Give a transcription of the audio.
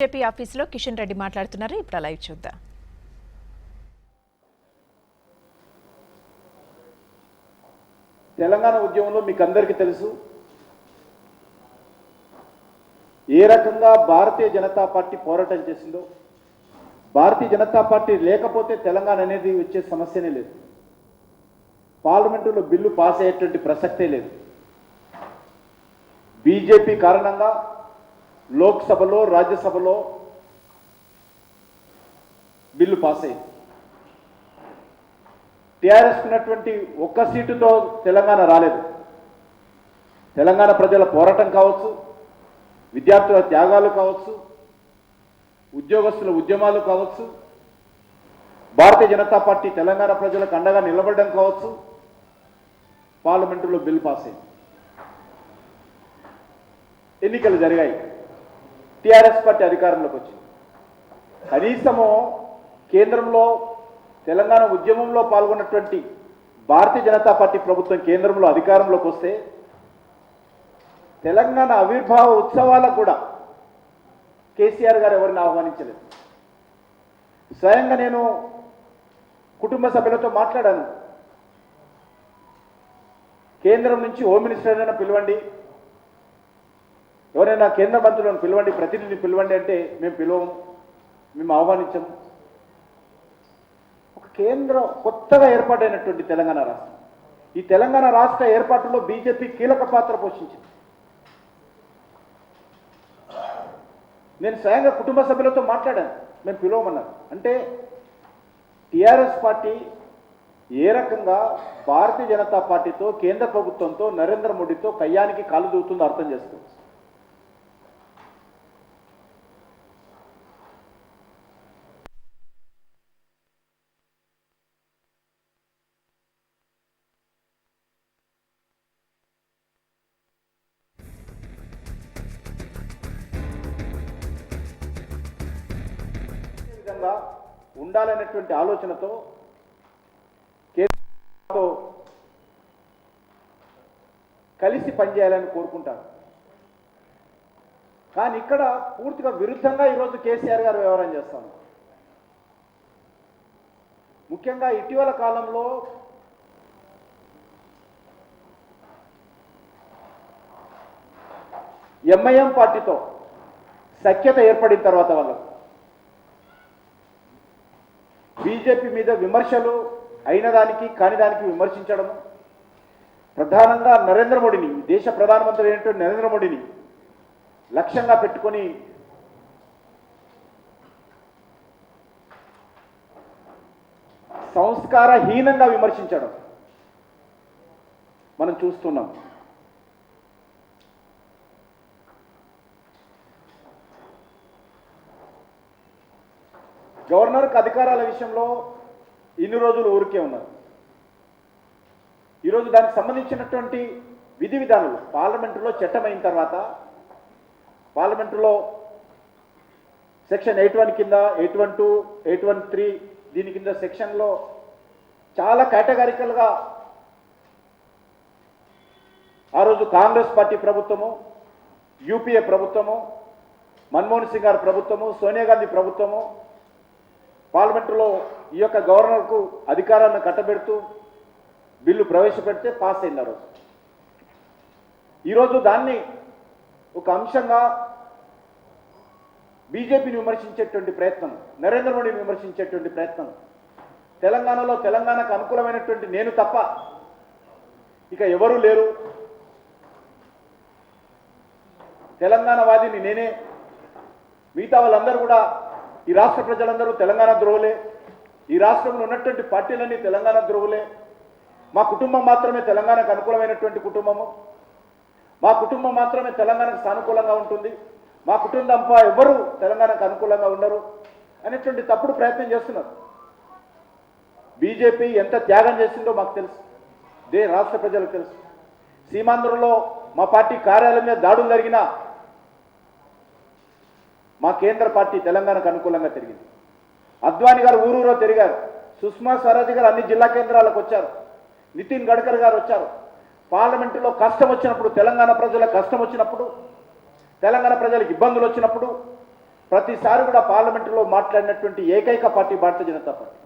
BJP ఆఫీసులో కిషన్ రెడ్డి మాట్లాడుతున్నారు. ఇప్పుడు లైవ్ చూద్దాం. తెలంగాణ ఉద్యమంలో మీకు అందరికీ తెలుసు ఏ రకంగా భారతీయ జనతా పార్టీ పోరాటం చేసిందో. భారతీయ జనతా పార్టీ లేకపోతే తెలంగాణ అనేది వచ్చే సమస్యనే లేదు. పార్లమెంటులో బిల్లు పాస్ అయ్యేటువంటి ప్రసక్తే లేదు. బీజేపీ కారణంగా లోక్సభలో రాజ్యసభలో బిల్లు పాస్ అయింది. టీఆర్ఎస్ ఉన్నటువంటి ఒక్క సీటుతో తెలంగాణ రాలేదు. తెలంగాణ ప్రజల పోరాటం కావచ్చు, విద్యార్థుల త్యాగాలు కావచ్చు, ఉద్యోగస్తుల ఉద్యమాలు కావచ్చు, భారతీయ జనతా పార్టీ తెలంగాణ ప్రజలకు అండగా నిలబడడం కావచ్చు, పార్లమెంటులో బిల్లు పాస్ అయింది. ఎన్నికలు జరిగాయి. టీఆర్ఎస్ పార్టీ అధికారంలోకి వచ్చింది. కనీసము కేంద్రంలో తెలంగాణ ఉద్యమంలో పాల్గొన్నటువంటి భారతీయ జనతా పార్టీ ప్రభుత్వం కేంద్రంలో అధికారంలోకి వస్తే తెలంగాణ ఆవిర్భావ ఉత్సవాలకు కూడా కేసీఆర్ గారు ఎవరిని ఆహ్వానించలేదు. స్వయంగా నేను కుటుంబ సభ్యులతో మాట్లాడాను. కేంద్రం నుంచి హోమ్ మినిస్టర్ అయినా పిలవండి, ఎవరైనా కేంద్ర మంత్రులను పిలవండి, ప్రతినిధిని పిలవండి అంటే మేము పిలవము, మేము ఆహ్వానించము. ఒక కేంద్రం కొత్తగా ఏర్పాటైనటువంటి తెలంగాణ రాష్ట్రం, ఈ తెలంగాణ రాష్ట్ర ఏర్పాటులో బీజేపీ కీలక పాత్ర పోషించింది. నేను స్వయంగా కుటుంబ సభ్యులతో మాట్లాడాను, మేము పిలవమన్నారు. అంటే టీఆర్ఎస్ పార్టీ ఏ రకంగా భారతీయ జనతా పార్టీతో, కేంద్ర ప్రభుత్వంతో, నరేంద్ర మోడీతో కయ్యానికి కాలు దూతుందో అర్థం చేసుకోవచ్చు. ఉండాలనేటువంటి ఆలోచనతో కేంద్రంతో కలిసి పనిచేయాలని కోరుకుంటారు. కానీ ఇక్కడ పూర్తిగా విరుద్ధంగా ఈరోజు కేసీఆర్ గారు వ్యవహారం చేస్తాను. ముఖ్యంగా ఇటీవల కాలంలో ఎంఐఎం పార్టీతో సఖ్యత ఏర్పడిన తర్వాత వాళ్ళకు బీజేపీ మీద విమర్శలు అయిన దానికి కాని దానికి విమర్శించడం, ప్రధానంగా నరేంద్ర మోడీని, దేశ ప్రధానమంత్రి అయినటువంటి నరేంద్ర మోడీని లక్ష్యంగా పెట్టుకొని సంస్కారహీనంగా విమర్శించడం మనం చూస్తున్నాం. గవర్నర్కి అధికారాల విషయంలో ఇన్ని రోజులు ఊరికే ఉన్నారు. ఈరోజు దానికి సంబంధించినటువంటి విధి విధానాలు పార్లమెంటులో చట్టమైన తర్వాత, పార్లమెంటులో సెక్షన్ 81 కింద, 812, 813 దీని కింద సెక్షన్లో చాలా కేటగారికల్గా ఆ రోజు కాంగ్రెస్ పార్టీ ప్రభుత్వము, యూపీఏ ప్రభుత్వము, మన్మోహన్ సింగ్ గారి ప్రభుత్వము, సోనియా గాంధీ ప్రభుత్వము పార్లమెంటులో ఈ యొక్క గవర్నర్కు అధికారాలను కట్టబెడుతూ బిల్లు ప్రవేశపెడితే పాస్ అయింది. ఆ రోజు ఈరోజు దాన్ని ఒక అంశంగా బీజేపీని విమర్శించేటువంటి ప్రయత్నం, నరేంద్ర మోడీని విమర్శించేటువంటి ప్రయత్నం, తెలంగాణలో తెలంగాణకు అనుకూలమైనటువంటి నేను తప్ప ఇక ఎవరూ లేరు, తెలంగాణ వాదిని నేనే, మిగతా వాళ్ళందరూ కూడా, ఈ రాష్ట్ర ప్రజలందరూ తెలంగాణ ద్రోహులే, ఈ రాష్ట్రంలో ఉన్నటువంటి పార్టీలన్నీ తెలంగాణ ద్రోహులే, మా కుటుంబం మాత్రమే తెలంగాణకు అనుకూలమైనటువంటి కుటుంబము, మా కుటుంబం మాత్రమే తెలంగాణకు సానుకూలంగా ఉంటుంది, మా కుటుంబం ఎవరు తెలంగాణకు అనుకూలంగా ఉండరు అనేటువంటి తప్పుడు ప్రయత్నం చేస్తున్నారు. బీజేపీ ఎంత త్యాగం చేసిందో మాకు తెలుసు, రాష్ట్ర ప్రజలకు తెలుసు. సీమాంధ్రలో మా పార్టీ కార్యాలయం మీద దాడులు జరిగినా మా కేంద్ర పార్టీ తెలంగాణకు అనుకూలంగా తిరిగింది. అద్వానీ గారు ఊరూరో తిరిగారు, సుష్మా స్వరాజ్ గారు అన్ని జిల్లా కేంద్రాలకు వచ్చారు, నితిన్ గడ్కరీ గారు వచ్చారు. పార్లమెంటులో కష్టం వచ్చినప్పుడు, తెలంగాణ ప్రజల కష్టం వచ్చినప్పుడు, తెలంగాణ ప్రజలకు ఇబ్బందులు వచ్చినప్పుడు ప్రతిసారి కూడా పార్లమెంటులో మాట్లాడినటువంటి ఏకైక పార్టీ భారతీయ జనతా పార్టీ.